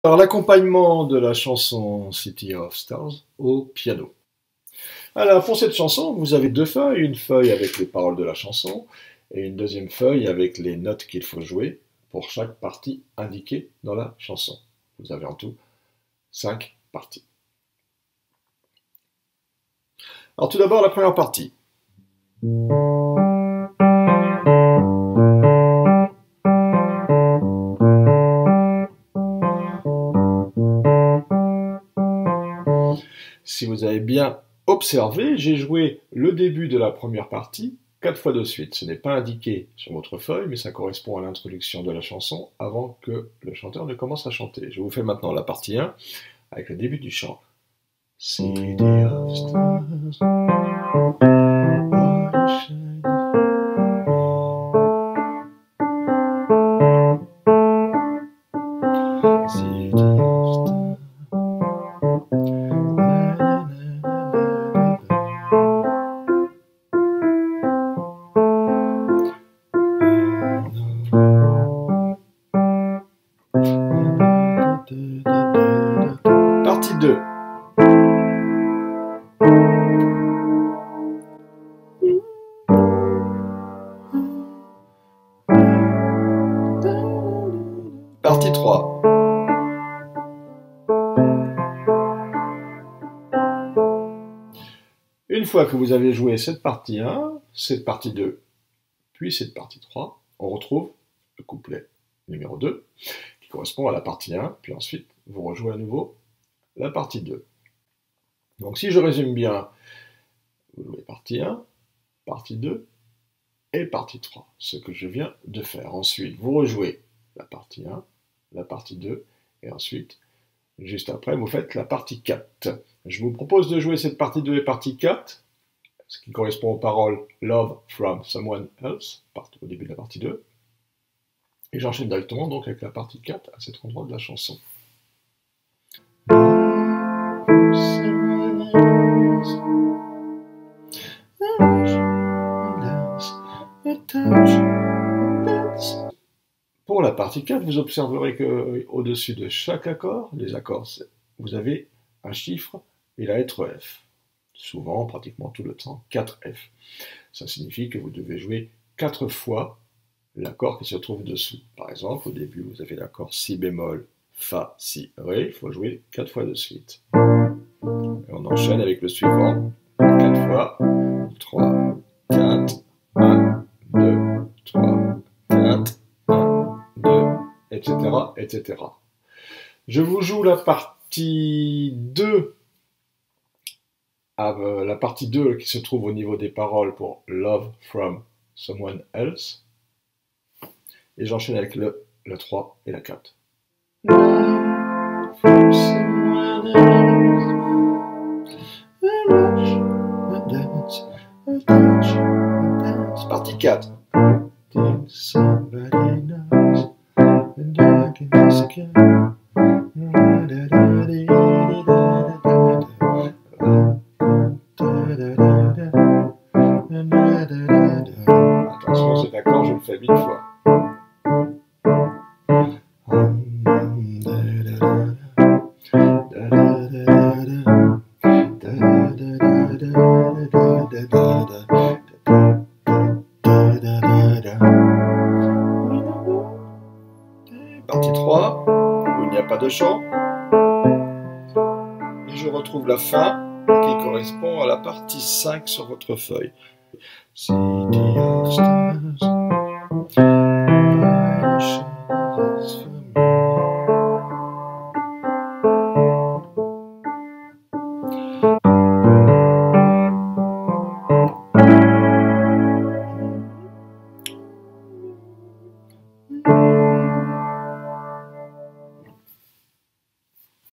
Alors, l'accompagnement de la chanson City of Stars au piano. Alors, pour cette chanson, vous avez deux feuilles, une feuille avec les paroles de la chanson et une deuxième feuille avec les notes qu'il faut jouer pour chaque partie indiquée dans la chanson. Vous avez en tout 5 parties. Alors, tout d'abord, la première partie. Si vous avez bien observé, j'ai joué le début de la première partie 4 fois de suite. Ce n'est pas indiqué sur votre feuille, mais ça correspond à l'introduction de la chanson avant que le chanteur ne commence à chanter. Je vous fais maintenant la partie 1 avec le début du chant. City of stars, City of stars. Partie 2. Partie 3. Une fois que vous avez joué cette partie 1, cette partie 2, puis cette partie 3, on retrouve le couplet numéro 2, qui correspond à la partie 1, puis ensuite vous rejouez à nouveau la partie 2. Donc si je résume bien, vous jouez partie 1, partie 2 et partie 3, ce que je viens de faire. Ensuite, vous rejouez la partie 1, la partie 2, et ensuite, juste après, vous faites la partie 4. Je vous propose de jouer cette partie 2 et partie 4, ce qui correspond aux paroles « Love from someone else » au début de la partie 2. Et j'enchaîne directement donc avec la partie 4 à cet endroit de la chanson. Pour la partie 4, vous observerez qu'au-dessus de chaque accord, les accords, vous avez un chiffre et la lettre F. Souvent, pratiquement tout le temps, 4F. Ça signifie que vous devez jouer 4 fois l'accord qui se trouve dessous. Par exemple, au début, vous avez l'accord Si bémol, Fa, Si, Ré. Il faut jouer 4 fois de suite. Et on enchaîne avec le suivant. 4 fois. 3, 4, 1, 2, 3, 4, 1, 2, etc., etc. Je vous joue la partie 2. La partie 2 qui se trouve au niveau des paroles pour Love from someone else. Et j'enchaîne avec le 3 et la 4. Love from someone else. A rush, a dance, a touch, a dance. Partie 4. Think somebody knows, and I can ask you. Attention, cet accord, je le fais 1000 fois. Partie 3, où il n'y a pas de chant. Et je retrouve la fin qui correspond à la partie 5 sur votre feuille. City of Stars.